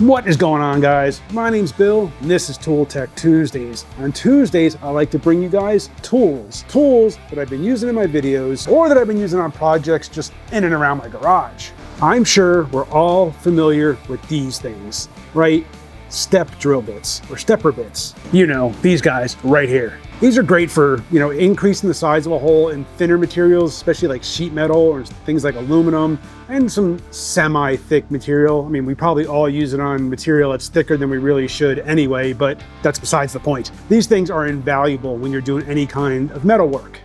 What is going on, guys? My name's Bill and this is Tool Tech Tuesdays. On Tuesdays, I like to bring you guys tools that I've been using in my videos or that I've been using on projects just in and around my garage. I'm sure we're all familiar with these things, right? Step drill bits or stepper bits. You know, these guys right here. These are great for, increasing the size of a hole in thinner materials, especially like sheet metal or things like aluminum and some semi-thick material. I mean, we probably all use it on material that's thicker than we really should anyway, but that's besides the point. These things are invaluable when you're doing any kind of metal work.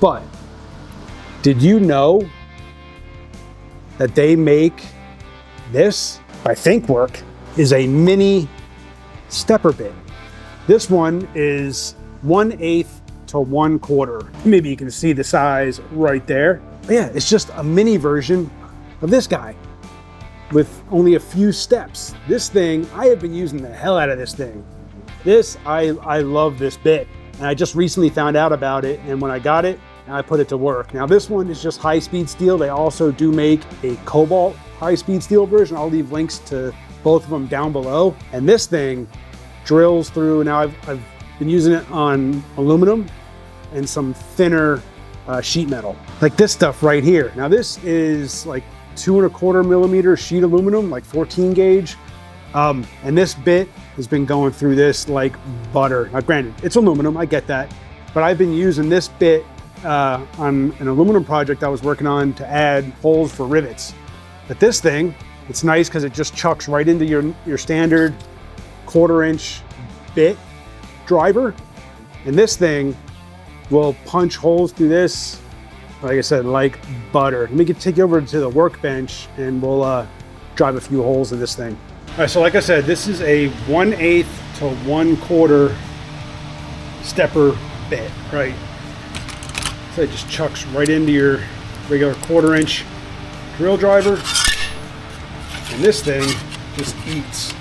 But did you know that they make this by THINKWORK is a mini stepper bit? This one is 1/8 to 1/4. Maybe you can see the size right there. But yeah, it's just a mini version of this guy with only a few steps. This thing, I have been using the hell out of this thing. I love this bit. And I just recently found out about it, and when I got it, I put it to work. Now this one is just high-speed steel. They also do make a cobalt high-speed steel version. I'll leave links to both of them down below. And this thing drills through. Now I've been using it on aluminum and some thinner sheet metal, like this stuff right here. Now this is like 2¼ millimeter sheet aluminum, like 14 gauge. And this bit has been going through this like butter. Now granted, it's aluminum, I get that, but I've been using this bit on an aluminum project I was working on to add holes for rivets. But this thing, it's nice because it just chucks right into your standard 1/4 inch bit driver. And this thing will punch holes through this, like I said, like butter. Let me take you over to the workbench and we'll drive a few holes in this thing. All right, so like I said, this is a 1/8 to 1/4 stepper bit, right? So it just chucks right into your regular 1/4 inch drill driver. And this thing just eats.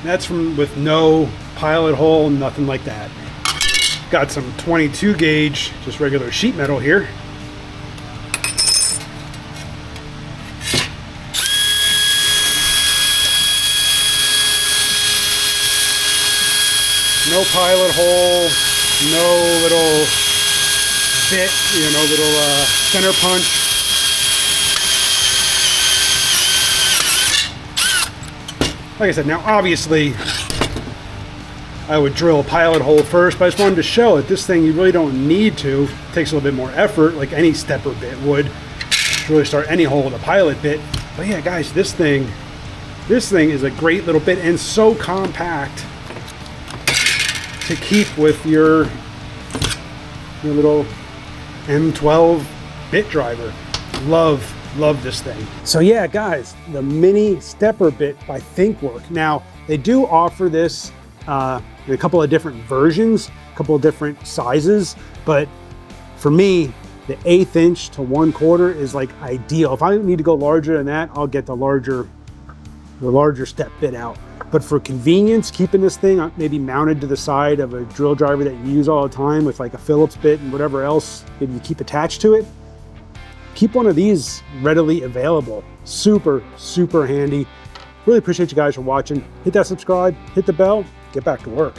That's with no pilot hole, nothing like that. Got some 22 gauge, just regular sheet metal here. No pilot hole, no little bit, little center punch. Like I said, now obviously I would drill a pilot hole first, but I just wanted to show that this thing you really don't need to. It takes a little bit more effort, like any stepper bit would, to really start any hole with a pilot bit. But yeah, guys, this thing is a great little bit and so compact to keep with your little M12 bit driver. Love this thing. So yeah, guys, the mini stepper bit by THINKWORK. Now they do offer this in a couple of different versions, a couple of different sizes, but for me, the 1/8 inch to 1/4 is like ideal. If I need to go larger than that, I'll get the larger step bit out. But for convenience, keeping this thing maybe mounted to the side of a drill driver that you use all the time with like a Phillips bit and whatever else maybe you keep attached to it, keep one of these readily available. Super handy. Really appreciate you guys for watching. Hit that subscribe, hit the bell, get back to work.